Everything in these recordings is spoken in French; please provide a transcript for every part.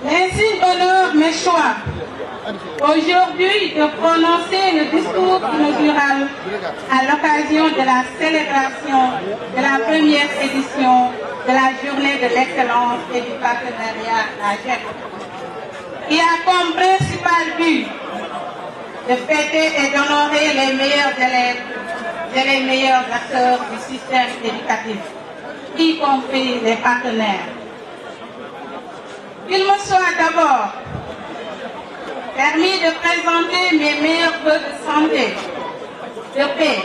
L'insigne honore mes choix aujourd'hui de prononcer le discours inaugural à l'occasion de la célébration de la première édition de la Journée de l'excellence et du partenariat AGEP, qui a comme principal but de fêter et d'honorer les meilleurs élèves et les meilleurs acteurs du système éducatif, y compris les partenaires. Qu'il me soit d'abord permis de présenter mes meilleurs vœux de santé, de paix,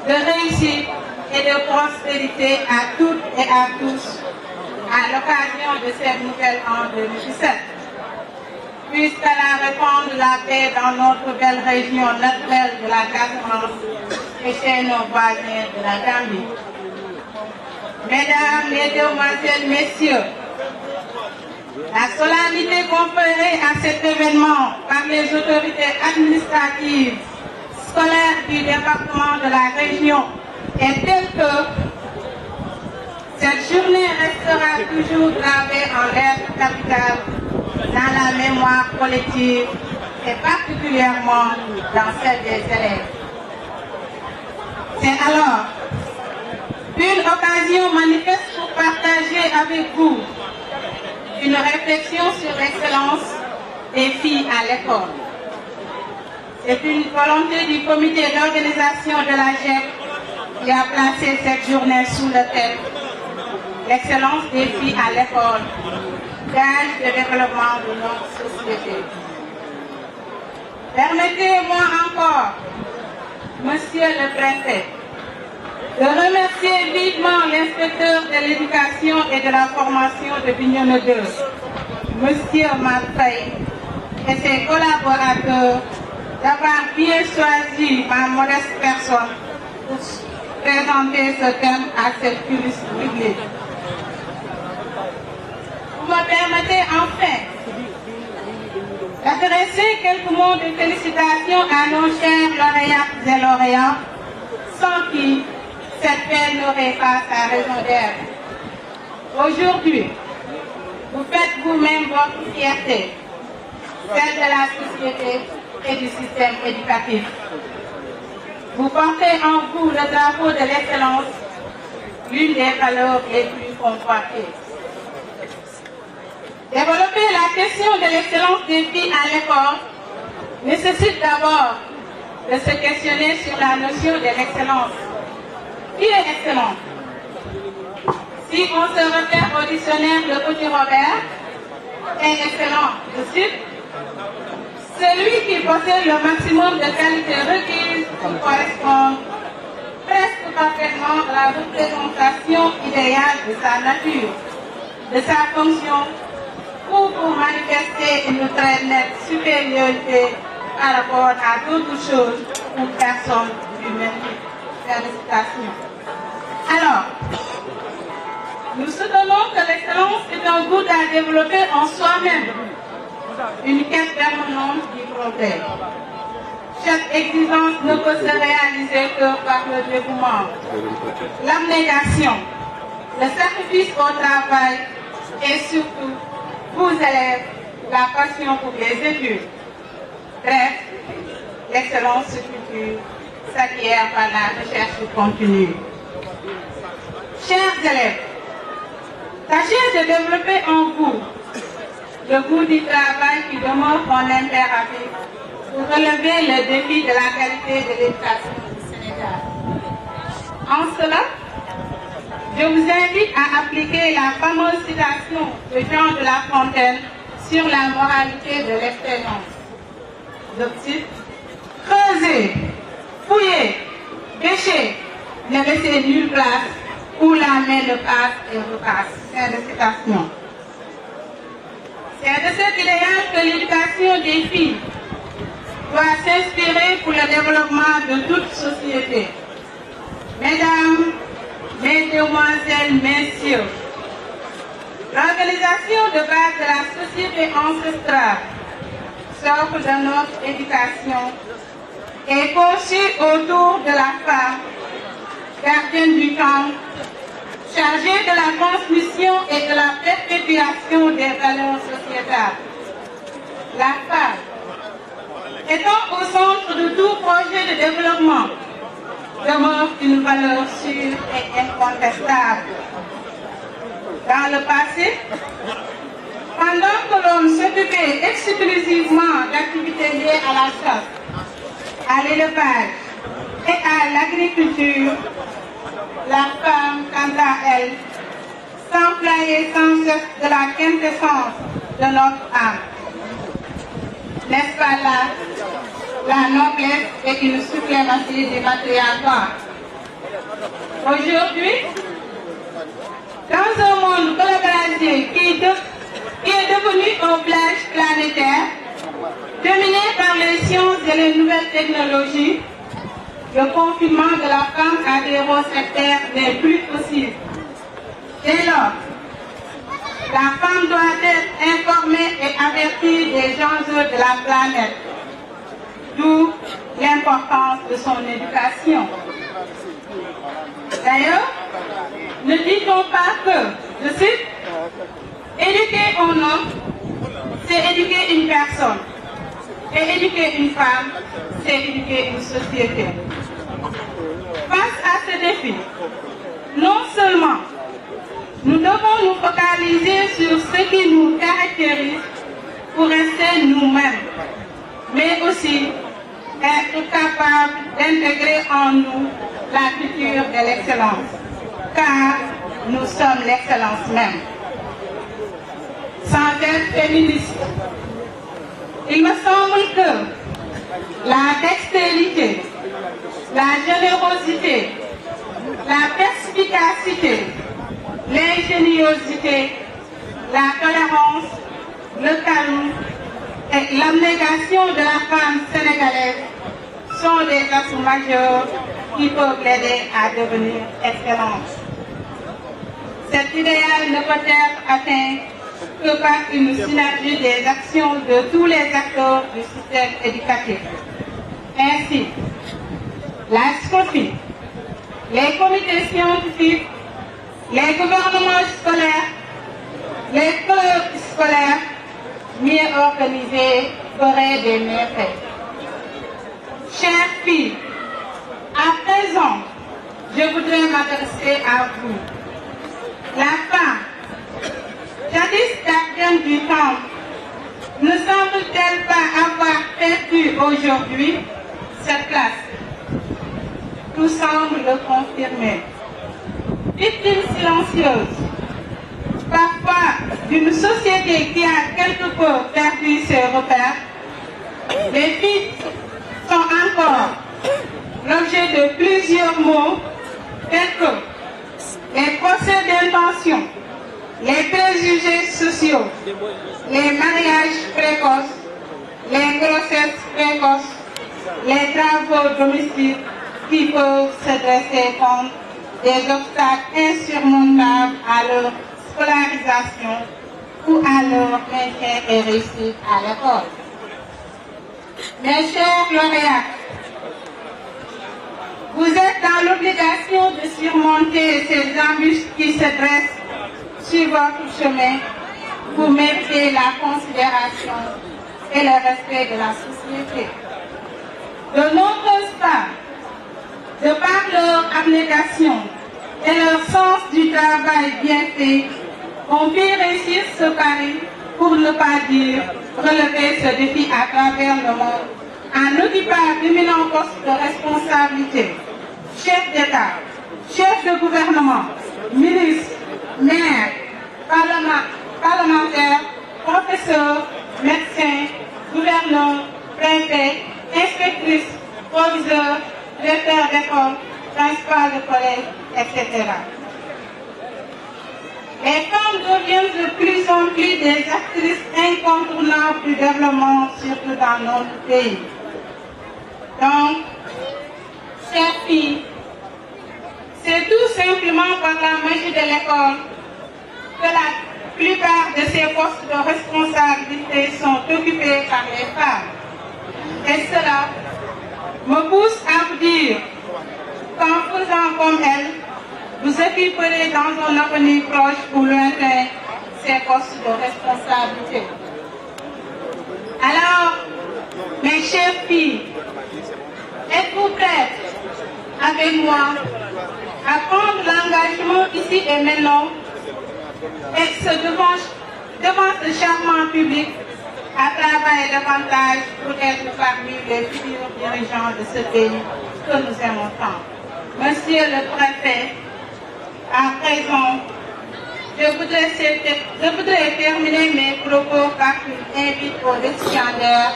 de réussite et de prospérité à toutes et à tous à l'occasion de cette nouvelle an 2017. Puisqu'elle répande la paix dans notre belle région naturelle de la Casamance et chez nos voisins de la Gambie. Mesdames, Mesdemoiselles, Messieurs, la solennité conférée à cet événement par les autorités administratives, scolaires du département de la région est telle que cette journée restera toujours gravée en lettres capitales dans la mémoire collective et particulièrement dans celle des élèves. C'est alors une occasion manifeste pour partager avec vous une réflexion sur l'excellence des filles à l'école. C'est une volonté du comité d'organisation de la GEP qui a placé cette journée sous le thème « L'excellence des filles à l'école, gage de développement de notre société ». Permettez-moi encore, Monsieur le Préfet, de remercier vivement l'inspecteur de l'éducation et de la formation de Bignona 2, Monsieur Marfay, et ses collaborateurs d'avoir bien choisi ma modeste personne pour présenter ce thème à cette public. Vous me permettez enfin d'adresser quelques mots de félicitations à nos chers lauréates et lauréats, sans qui cette paix n'aurait pas sa raison d'être. Aujourd'hui, vous faites vous-même votre fierté, celle de la société et du système éducatif. Vous portez en vous le drapeau de l'excellence, l'une des valeurs les plus convoitées. Développer la question de l'excellence des filles à l'école nécessite d'abord de se questionner sur la notion de l'excellence. Qui est excellent? Si on se réfère au dictionnaire de Petit Robert, est excellent, je cite, celui qui possède le maximum de qualités requises pour correspondre presque parfaitement à la représentation idéale de sa nature, de sa fonction, ou pour manifester une très nette supériorité par rapport à d'autres choses ou personnes du même type. Félicitations. Alors, nous soutenons que l'excellence est un goût à développer en soi-même, une quête permanente du progrès. Cette exigence ne peut se réaliser que par le dévouement, l'abnégation, le sacrifice au travail et surtout, vous élèves, la passion pour les études. Bref, l'excellence se cultive, s'acquiert par la recherche continue. Chers élèves, tâchez de développer en vous le goût du travail qui demeure un impératif pour relever le défi de la qualité de l'éducation du Sénégal. En cela, je vous invite à appliquer la fameuse citation de Jean de La Fontaine sur la moralité de l'excellence. Je cite, creusez, fouillez, pêchez, ne laissez nulle place où la main ne passe et repasse. Fin de citation. C'est de cet idéal que l'éducation des filles doit s'inspirer pour le développement de toute société. Mesdames, Mesdemoiselles, Messieurs, l'organisation de base de la société ancestrale, socle de notre éducation, est conçue autour de la femme, gardienne du temps, chargée de la transmission et de la perpétuation des valeurs sociétales. La femme, étant au centre de tout projet de développement, demeure une valeur sûre et incontestable. Dans le passé, pendant que l'homme s'occupait exclusivement d'activités liées à la chasse, à l'élevage et à l'agriculture, la femme, quant à elle, s'employait sans cesse de la quintessence de notre âme. N'est-ce pas là la noblesse et une suprématie du matriarcat? Aujourd'hui, dans un monde globalisé qui est devenu un village planétaire, dominé par les sciences et les nouvelles technologies, le confinement de la femme à des rôles sectaires n'est plus possible. Dès lors, la femme doit être informée et avertie des enjeux de la planète, d'où l'importance de son éducation. D'ailleurs, ne dit-on pas que, je cite, éduquer un homme, c'est éduquer une personne, et éduquer une femme, c'est éduquer une société. Face à ce défi, non seulement nous devons nous focaliser sur ce qui nous caractérise pour rester nous-mêmes, mais aussi être capable d'intégrer en nous la culture de l'excellence, car nous sommes l'excellence même. Sans être féministe, il me semble que la dextérité, la générosité, la perspicacité, l'ingéniosité, la tolérance, le calme et l'abnégation de la femme sénégalaise sont des atouts majeurs qui peuvent l'aider à devenir excellente. Cet idéal ne peut être atteint que par une synergie des actions de tous les acteurs du système éducatif. Ainsi, la SCOFI, les comités scientifiques, les gouvernements scolaires, les clubs scolaires mieux organisés feraient des méfaits. Chères filles, à présent, je voudrais m'adresser à vous. La femme, jadis gardienne du temps, ne semble-t-elle pas avoir perdu aujourd'hui cette place? Tout semble le confirmer. Victime silencieuse, parfois d'une société qui a quelque peu perdu ses repères, les filles sont encore l'objet de plusieurs mots tels que les procès d'intention, les préjugés sociaux, les mariages précoces, les grossesses précoces, les travaux domestiques qui peuvent se dresser contre des obstacles insurmontables à leur scolarisation ou à leur maintien et réussite à l'école. Mes chers lauréats, vous êtes dans l'obligation de surmonter ces embûches qui se dressent sur votre chemin pour mériter la considération et le respect de la société. De nombreuses femmes, de par leur abnégation et leur sens du travail bien fait, ont pu réussir ce pari, pour ne pas dire relever ce défi à travers le monde, en occupant d'éminents postes de responsabilité, chef d'État, chef de gouvernement, ministre, maire, parlementaire, professeur, médecin, gouverneur, préfet, inspectrice, proviseur, directeur d'école, principal de collège, etc. Les femmes deviennent de plus en plus des actrices incontournables du développement, surtout dans notre pays. Donc, chères filles, c'est tout simplement par la magie de l'école que la plupart de ces postes de responsabilité sont occupés par les femmes. Et cela me pousse à vous dire qu'en faisant comme elles, vous occuperez dans un avenir proche ou lointain ces postes de responsabilité. Alors, mes chères filles, êtes-vous prêtes avec moi à prendre l'engagement ici et maintenant et devant ce charmant public à travailler davantage pour être parmi les futurs dirigeants de ce pays que nous aimons tant? Monsieur le préfet, à présent, je voudrais terminer mes propos par une invite aux décisionnaires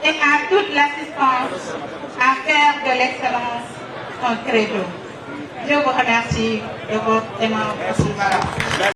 et à toute l'assistance à faire de l'excellence un credo. Je vous remercie de votre aimable assistance.